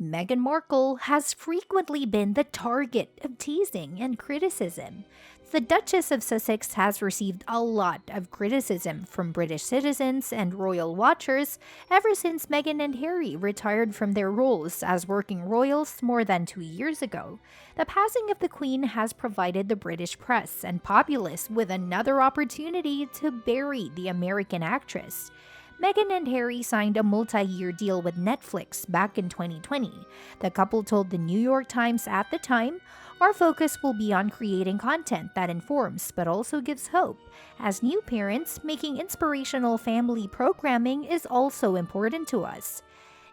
Meghan Markle has frequently been the target of teasing and criticism. The Duchess of Sussex has received a lot of criticism from British citizens and royal watchers ever since Meghan and Harry retired from their roles as working royals more than 2 years ago. The passing of the Queen has provided the British press and populace with another opportunity to bury the American actress. Meghan and Harry signed a multi-year deal with Netflix back in 2020. The couple told the New York Times at the time, "Our focus will be on creating content that informs but also gives hope. As new parents, making inspirational family programming is also important to us."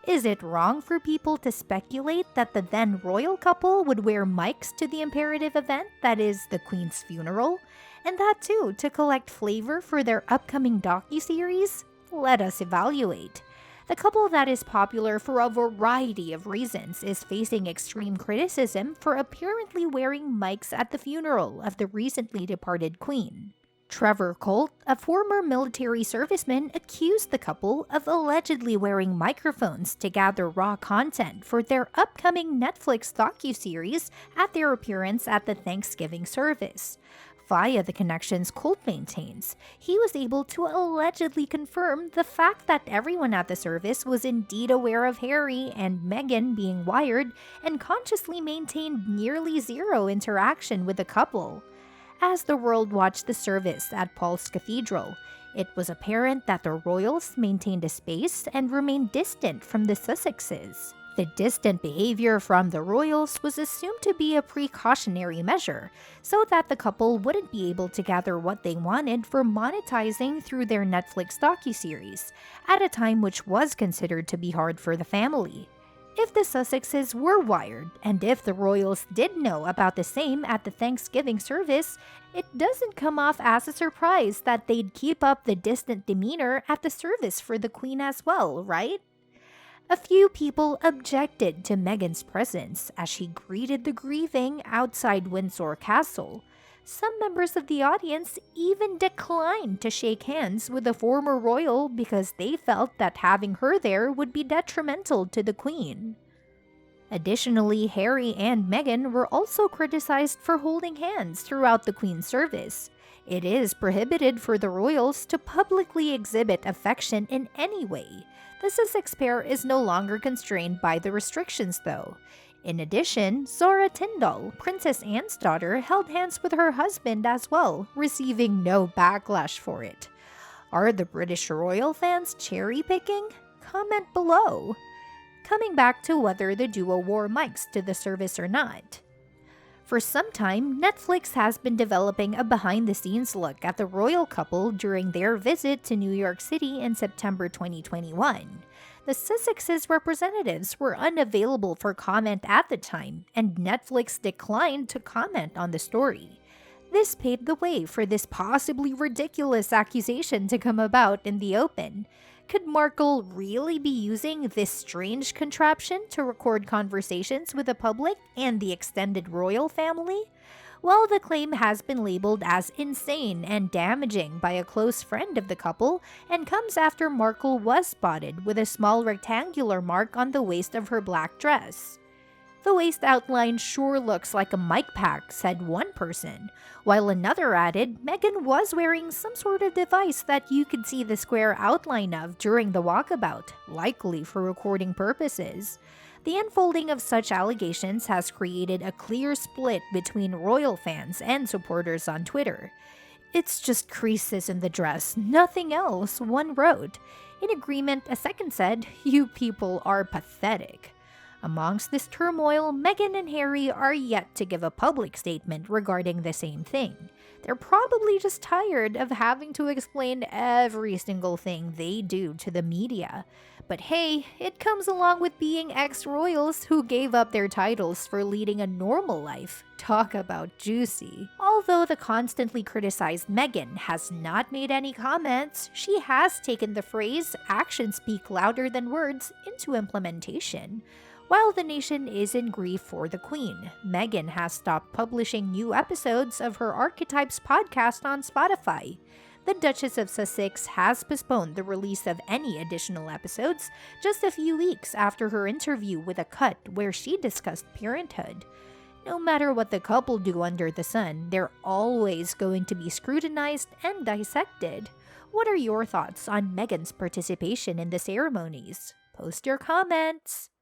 Is it wrong for people to speculate that the then royal couple would wear mics to the imperative event that is the Queen's funeral? And that too, to collect flavor for their upcoming docuseries? Let us evaluate. The couple that is popular for a variety of reasons is facing extreme criticism for apparently wearing mics at the funeral of the recently departed Queen. Trevor Colt, a former military serviceman, accused the couple of allegedly wearing microphones to gather raw content for their upcoming Netflix docuseries at their appearance at the Thanksgiving service. Via the connections Colt maintains, he was able to allegedly confirm the fact that everyone at the service was indeed aware of Harry and Meghan being wired and consciously maintained nearly zero interaction with the couple. As the world watched the service at Paul's Cathedral, it was apparent that the royals maintained a space and remained distant from the Sussexes. The distant behavior from the royals was assumed to be a precautionary measure, so that the couple wouldn't be able to gather what they wanted for monetizing through their Netflix docuseries, at a time which was considered to be hard for the family. If the Sussexes were wired, and if the royals did know about the same at the Thanksgiving service, it doesn't come off as a surprise that they'd keep up the distant demeanor at the service for the Queen as well, right? A few people objected to Meghan's presence as she greeted the grieving outside Windsor Castle. Some members of the audience even declined to shake hands with the former royal because they felt that having her there would be detrimental to the Queen. Additionally, Harry and Meghan were also criticized for holding hands throughout the Queen's service. It is prohibited for the royals to publicly exhibit affection in any way. The Sussex pair is no longer constrained by the restrictions, though. In addition, Zora Tindall, Princess Anne's daughter, held hands with her husband as well, receiving no backlash for it. Are the British royal fans cherry-picking? Comment below. Coming back to whether the duo wore mics to the service or not. For some time, Netflix has been developing a behind-the-scenes look at the royal couple during their visit to New York City in September 2021. The Sussexes' representatives were unavailable for comment at the time, and Netflix declined to comment on the story. This paved the way for this possibly ridiculous accusation to come about in the open. Could Markle really be using this strange contraption to record conversations with the public and the extended royal family? Well, the claim has been labeled as insane and damaging by a close friend of the couple and comes after Markle was spotted with a small rectangular mark on the waist of her black dress. "The waist outline sure looks like a mic pack," said one person, while another added Meghan was wearing some sort of device that you could see the square outline of during the walkabout, likely for recording purposes. The unfolding of such allegations has created a clear split between royal fans and supporters on Twitter. "It's just creases in the dress, nothing else," one wrote. In agreement, a second said, "You people are pathetic." Amongst this turmoil, Meghan and Harry are yet to give a public statement regarding the same thing. They're probably just tired of having to explain every single thing they do to the media. But hey, it comes along with being ex-royals who gave up their titles for leading a normal life. Talk about juicy. Although the constantly criticized Meghan has not made any comments, she has taken the phrase "actions speak louder than words" into implementation. While the nation is in grief for the Queen, Meghan has stopped publishing new episodes of her Archetypes podcast on Spotify. The Duchess of Sussex has postponed the release of any additional episodes just a few weeks after her interview with A Cut, where she discussed parenthood. No matter what the couple do under the sun, they're always going to be scrutinized and dissected. What are your thoughts on Meghan's participation in the ceremonies? Post your comments!